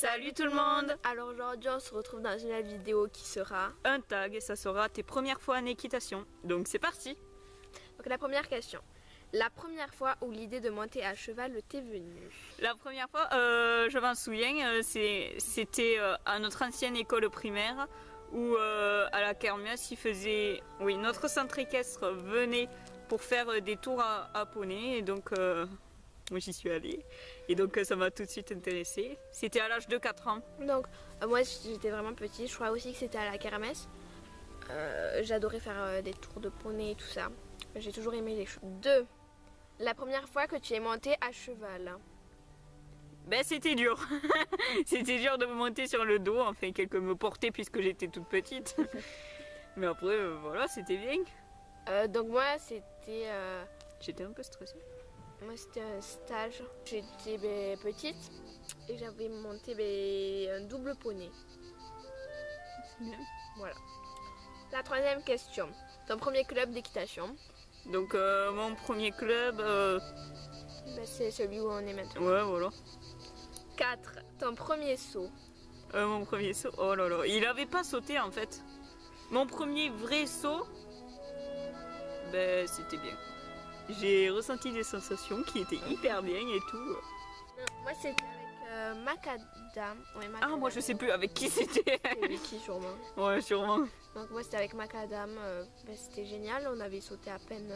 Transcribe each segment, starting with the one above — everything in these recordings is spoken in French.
Salut tout le monde! Alors aujourd'hui on se retrouve dans une nouvelle vidéo qui sera un tag et ça sera tes premières fois en équitation. Donc c'est parti! Donc la première question. La première fois où l'idée de monter à cheval t'est venue? La première fois, je m'en souviens, c'était à notre ancienne école primaire où à la kermesse, notre centre équestre venait pour faire des tours à poney et donc moi j'y suis allée et donc ça m'a tout de suite intéressée. C'était à l'âge de 4 ans. Donc moi j'étais vraiment petite, je crois aussi que c'était à la kermesse. J'adorais faire des tours de poney et tout ça. J'ai toujours aimé les choses. 2. La première fois que tu es montée à cheval? Ben c'était dur. C'était dur de me monter sur le dos, enfin quelqu'un me portait puisque j'étais toute petite. Mais après voilà, c'était bien. Donc moi c'était... J'étais un peu stressée. Moi c'était un stage. J'étais petite et j'avais monté un double poney. Bien. Voilà. La troisième question. Ton premier club d'équitation? Donc mon premier club... c'est celui où on est maintenant. Ouais voilà. 4. Ton premier saut? Mon premier saut, oh là là, il avait pas sauté en fait. Mon premier vrai saut, ben c'était bien. J'ai ressenti des sensations qui étaient hyper bien et tout. Non, moi c'était avec Macadam. Ouais, Macadam. Ah moi je sais plus avec qui c'était. Avec qui sûrement. Ouais sûrement. Donc moi c'était avec Macadam, c'était génial, on avait sauté à peine,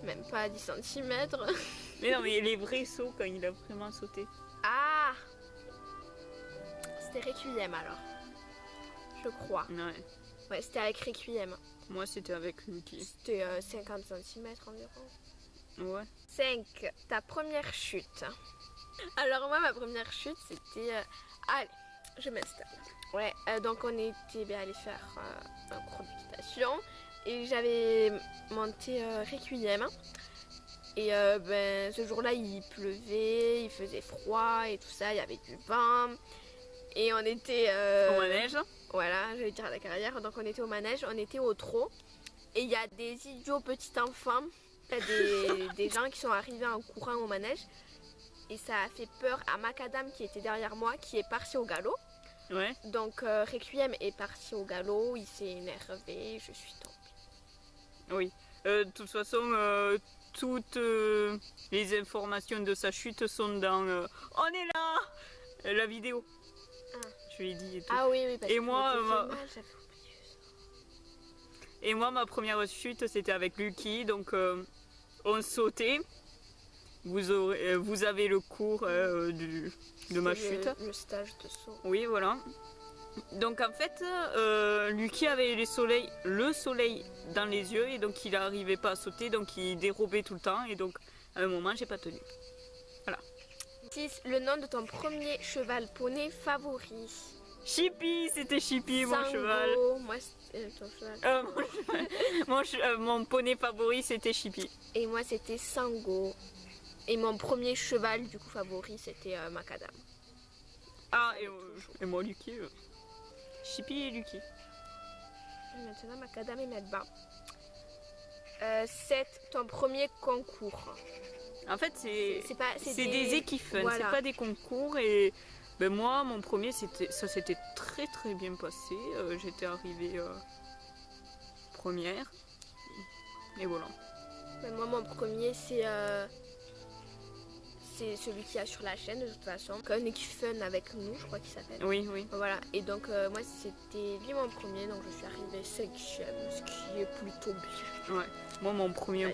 même pas à 10 cm. Mais non mais les vrais sauts quand il a vraiment sauté. Ah, c'était Requiem alors, je crois. Ouais, c'était avec Requiem. Moi c'était avec Lucky. C'était 50 cm environ. Ouais. 5. Ta première chute? Alors moi ma première chute c'était... allez, je m'installe. Ouais, donc on était allé faire un cours d'équitation et j'avais monté Requiem. Et ce jour-là il pleuvait, il faisait froid et tout ça, il y avait du vent. Et on était... au manège. Voilà, j'allais dire à la carrière. Donc on était au manège, on était au trot. Et il y a des idiots petits enfants, des gens qui sont arrivés en courant au manège. Et ça a fait peur à Macadam qui était derrière moi, qui est parti au galop. Ouais. Donc Requiem est parti au galop, il s'est énervé, je suis tombée. Oui. De toute façon, toutes les informations de sa chute sont dans on est là la vidéo. Ah. Je lui ai dit et tout. Ah oui, parce et que moi, et moi ma première chute c'était avec Lucky, donc on sautait. Vous avez le cours de ma chute. Le stage de saut. Oui voilà. Donc en fait, Lucky avait le soleil dans les yeux et donc il n'arrivait pas à sauter, donc il dérobait tout le temps et donc à un moment j'ai pas tenu. Voilà. 6. Le nom de ton premier cheval poney favori? Chippy, c'était Chippy mon cheval. Moi c'était ton cheval. Mon poney favori c'était Chippy. Et moi c'était Sango. Et mon premier cheval du coup favori c'était Macadam. Ah et moi Lucky. Chippy et Lucky. Maintenant Macadam et Melba. 7. Ton premier concours? En fait c'est des équifun, voilà. C'est pas des concours et ben moi mon premier ça s'était très très bien passé. J'étais arrivée première et voilà. Ben, moi mon premier c'est celui qu'il y a sur la chaîne de toute façon. Un équifun avec nous, je crois qu'il s'appelle. Oui, oui. Voilà, et donc moi c'était lui mon premier, donc je suis arrivée 5e, ce qui est plutôt bien. Ouais, moi mon premier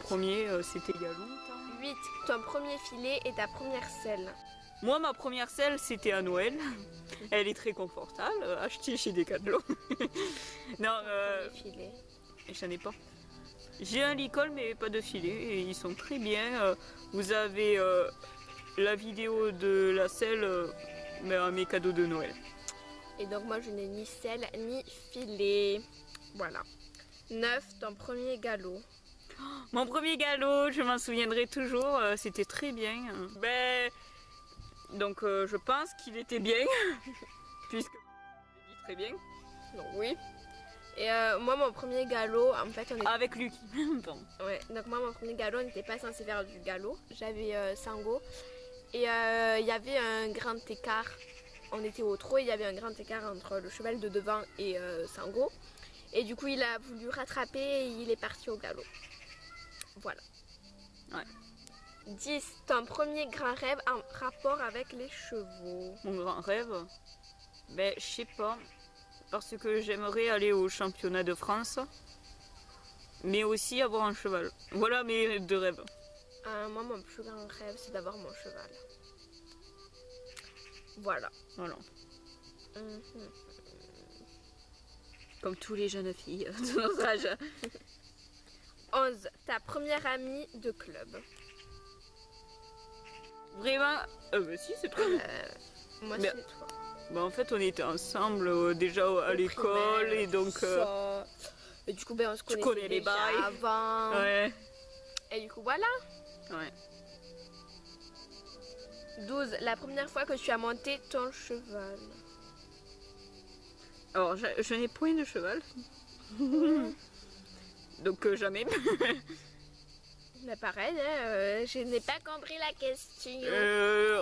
c'était il y a longtemps. 8. Ton premier filet et ta première selle? Moi ma première selle c'était à Noël. Elle est très confortable, achetée chez Decathlon. Non, filet. J'en ai pas. J'ai un licol mais pas de filet et ils sont très bien. Vous avez la vidéo de la selle à mes cadeaux de Noël. Et donc moi je n'ai ni selle ni filet. Voilà. 9. Ton premier galop? Mon premier galop, je m'en souviendrai toujours, c'était très bien. Donc je pense qu'il était bien, puisque je dit très bien. Donc oui. Et moi mon premier galop, en fait on était... Avec Lucky. Bon. Ouais, donc moi mon premier galop, on n'était pas censé faire du galop. J'avais Sango. Et il y avait un grand écart on était au trot et il y avait un grand écart entre le cheval de devant et Sango. Et du coup, il a voulu rattraper et il est parti au galop. Voilà. Ouais. 10. Ton premier grand rêve en rapport avec les chevaux. Mon grand rêve, ben je sais pas, parce que j'aimerais aller au championnat de France, mais aussi avoir un cheval. Voilà mes deux rêves. Moi, mon plus grand rêve, c'est d'avoir mon cheval. Voilà. Voilà. Mhm. Comme tous les jeunes filles de notre âge. 11. Ta première amie de club. Vraiment, bah si, c'est toi. Moi, Mais- c'est toi. Bah en fait, on était ensemble déjà à Au l'école primaire, et donc. ça. Et du coup, ben, on se connaissait connais les déjà bails. avant. Ouais. Et du coup, voilà. Ouais. 12. La première fois que tu as monté ton cheval. Alors, je n'ai point de cheval. Donc jamais. Mais pareil, hein, je n'ai pas compris la question.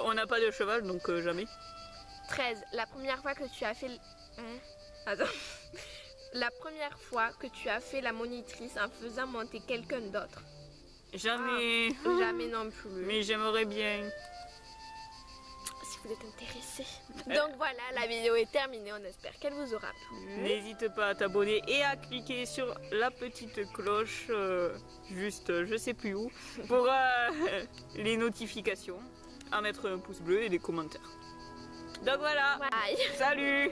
On n'a pas de cheval, donc jamais. 13. La première fois que tu as fait... Hein? Attends. La première fois que tu as fait la monitrice en faisant monter quelqu'un d'autre. Jamais. Jamais non plus. Mais j'aimerais bien. Si vous êtes intéressé. Donc voilà, la vidéo est terminée. On espère qu'elle vous aura plu. N'hésite pas à t'abonner et à cliquer sur la petite cloche, juste je sais plus où, pour les notifications, à mettre un pouce bleu et des commentaires. Donc voilà, Bye. salut!